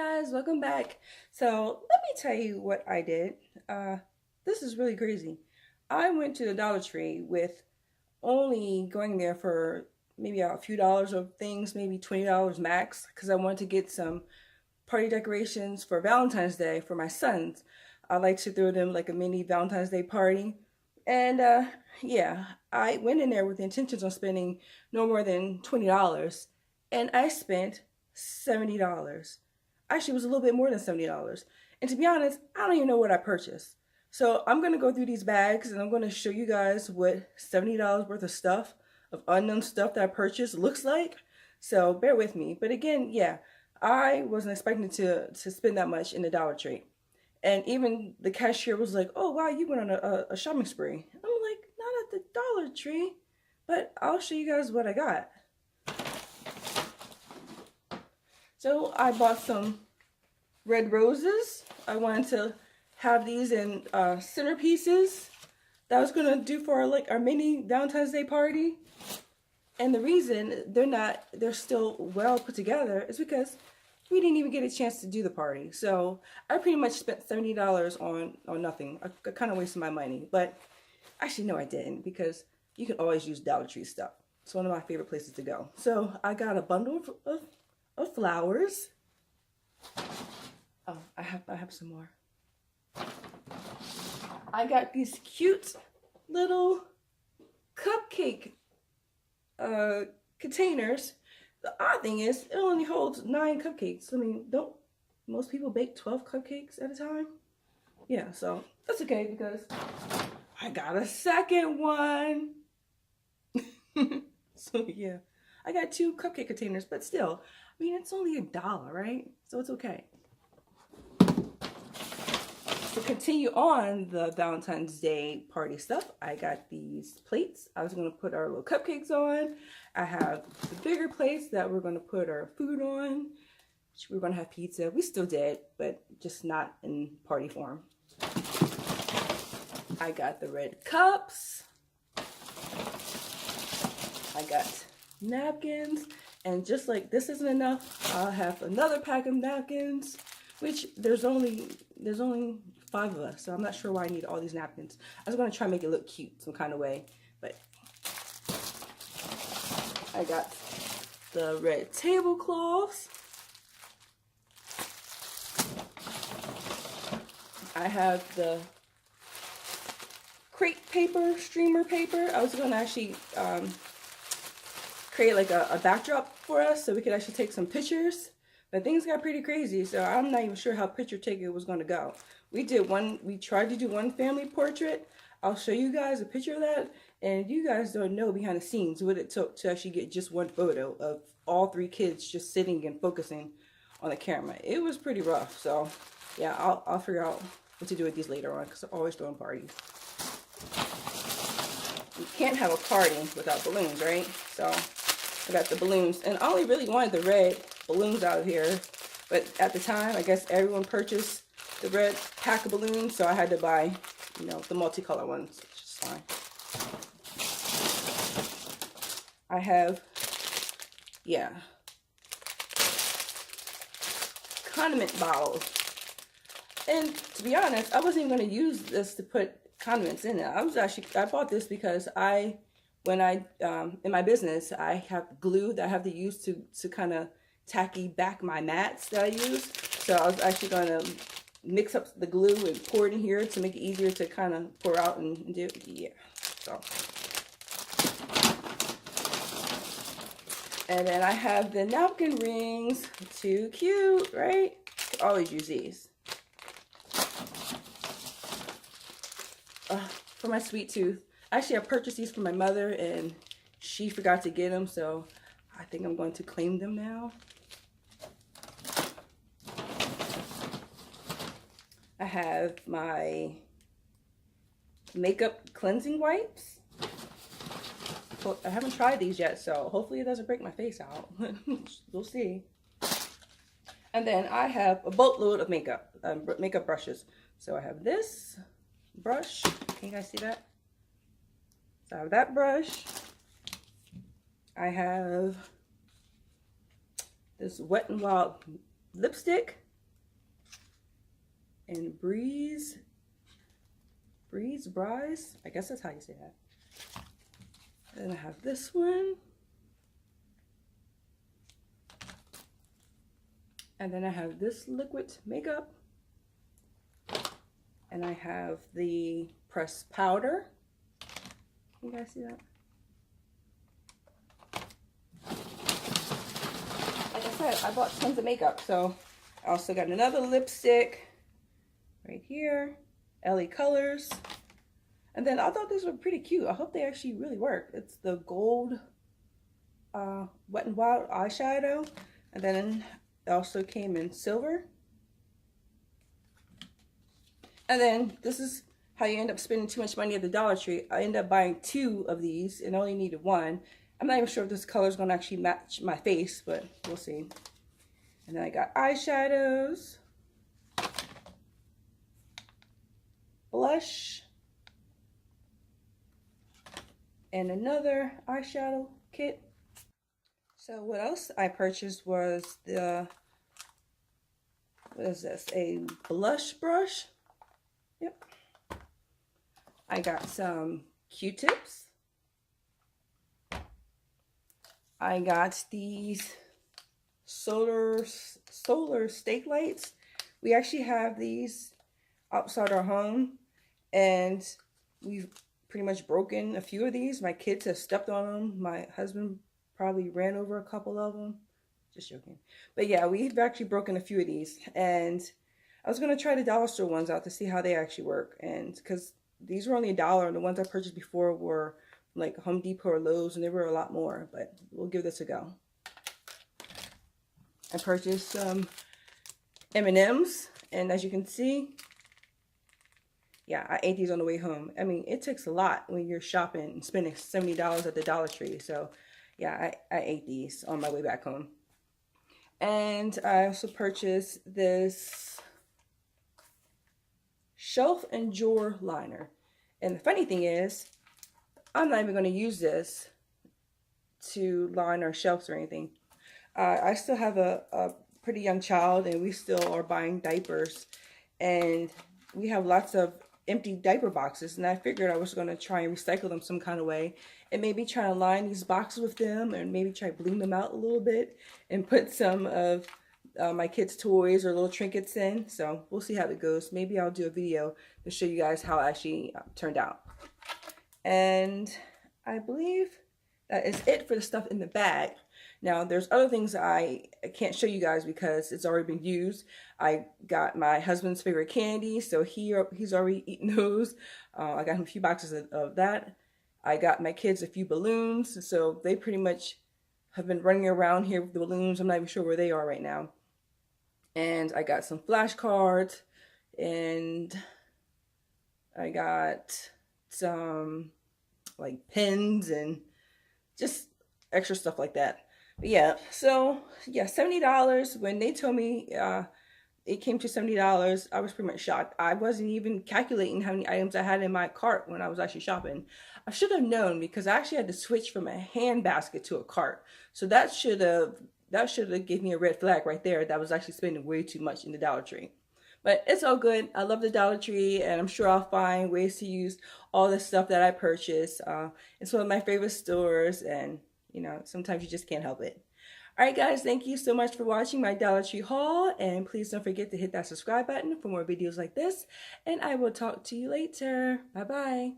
guys, welcome back. So let me tell you what I did. This is really crazy. I went to the Dollar Tree with only going there for maybe a few dollars of things, maybe $20 max, because I wanted to get some party decorations for Valentine's Day for my sons. I like to throw them like a mini Valentine's Day party. And yeah, I went in there with the intentions on spending no more than $20, and I spent $70. Actually, it was a little bit more than $70. And to be honest, I don't even know what I purchased. So I'm gonna go through these bags and I'm gonna show you guys what $70 worth of stuff, of unknown stuff that I purchased looks like. So bear with me. But again, yeah, I wasn't expecting to spend that much in the Dollar Tree. And even the cashier was like, "Oh wow, you went on a shopping spree." I'm like, "Not at the Dollar Tree, but I'll show you guys what I got." So I bought some red roses. I wanted to have these in centerpieces that I was gonna do for like our mini Valentine's Day party. And the reason they're still well put together is because we didn't even get a chance to do the party. So I pretty much spent $70 on nothing. I kind of wasted my money, but actually no, I didn't, because you can always use Dollar Tree stuff. It's one of my favorite places to go. So I got a bundle of flowers. Oh, I have some more. I got these cute little cupcake containers. The odd thing is, it only holds 9 cupcakes. I mean, don't most people bake 12 cupcakes at a time? Yeah, so that's okay because I got a second one. So yeah, I got 2 cupcake containers, but still, I mean, it's only $1, right? So it's okay. To continue on the Valentine's Day party stuff, I got these plates. I was going to put our little cupcakes on. I have the bigger plates that we're going to put our food on. We're going to have pizza. We still did, but just not in party form. I got the red cups. I got napkins. And just like this isn't enough, I'll have another pack of napkins, which there's only 5 of us, so I'm not sure why I need all these napkins. I was going to try and make it look cute some kind of way, but I got the red tablecloths. I have the crepe paper, streamer paper. I was going to actually create like a backdrop for us so we could actually take some pictures. But things got pretty crazy, so I'm not even sure how picture taking was going to go. We tried to do one family portrait. I'll show you guys a picture of that, and you guys don't know behind the scenes what it took to actually get just one photo of all 3 kids just sitting and focusing on the camera. It was pretty rough, so yeah, I'll figure out what to do with these later on, because I'm always throwing parties. You can't have a party without balloons, right? So I got the balloons, and I only really wanted the red balloons out of here, but at the time, I guess everyone purchased the red pack of balloons, so I had to buy, you know, the multicolor ones, which is fine. I have, yeah, condiment bottles, and to be honest, I wasn't even going to use this to put condiments in it. I bought this because when I in my business, I have glue that I have to use to kind of tacky back my mats that I use. So I was actually going to mix up the glue and pour it in here to make it easier to kind of pour out and do. Yeah. So. And then I have the napkin rings. Too cute, right? I always use these. For my sweet tooth. Actually, I purchased these for my mother, and she forgot to get them, so I think I'm going to claim them now. I have my makeup cleansing wipes. Well, I haven't tried these yet, so hopefully it doesn't break my face out. We'll see. And then I have a boatload of makeup brushes. So I have this brush. Can you guys see that? So I have that brush. I have this Wet n Wild lipstick. and Brise, I guess that's how you say that. And then I have this one. And then I have this liquid makeup. And I have the pressed powder. Can you guys see that? Like I said, I bought tons of makeup. So I also got another lipstick right here. LA Colors. And then I thought these were pretty cute. I hope they actually really work. It's the gold Wet n Wild eyeshadow. And then it also came in silver. And then this is how you end up spending too much money at the Dollar Tree. I ended up buying 2 of these and only needed 1. I'm not even sure if this color is going to actually match my face, but we'll see. And then I got eyeshadows, blush, and another eyeshadow kit. So what else I purchased was the, what is this, a blush brush. Yep. I got some Q-tips. I got these solar stake lights. We actually have these outside our home, and we've pretty much broken a few of these. My kids have stepped on them. My husband probably ran over a couple of them. Just joking. But yeah, we've actually broken a few of these, and I was going to try the dollar store ones out to see how they actually work. And because these were only $1, and the ones I purchased before were like Home Depot or Lowe's, and they were a lot more, but we'll give this a go. I purchased some M&Ms, and as you can see, yeah, I ate these on the way home. I mean, it takes a lot when you're shopping and spending $70 at the Dollar Tree. So yeah, I ate these on my way back home. And I also purchased this shelf and drawer liner. And the funny thing is, I'm not even going to use this to line our shelves or anything. I still have a pretty young child, and we still are buying diapers, and we have lots of empty diaper boxes, and I figured I was going to try and recycle them some kind of way, and maybe try to line these boxes with them, and maybe try to bling them out a little bit and put some of my kids' toys or little trinkets in. So we'll see how it goes. Maybe I'll do a video to show you guys how it actually turned out. And I believe that is it for the stuff in the bag. Now, there's other things I can't show you guys because it's already been used. I got my husband's favorite candy, so he's already eaten those. I got him a few boxes of that. I got my kids a few balloons, so they pretty much have been running around here with the balloons. I'm not even sure where they are right now. And I got some flashcards, and I got some like pens and just extra stuff like that. But yeah, so yeah, $70. When they told me it came to $70, I was pretty much shocked. I wasn't even calculating how many items I had in my cart when I was actually shopping. I should have known, because I actually had to switch from a hand basket to a cart. So that should have given me a red flag right there. That was actually spending way too much in the Dollar Tree. But it's all good. I love the Dollar Tree, and I'm sure I'll find ways to use all the stuff that I purchase. It's one of my favorite stores, and you know, sometimes you just can't help it. All right, guys, thank you so much for watching my Dollar Tree haul, and please don't forget to hit that subscribe button for more videos like this, and I will talk to you later. Bye-bye.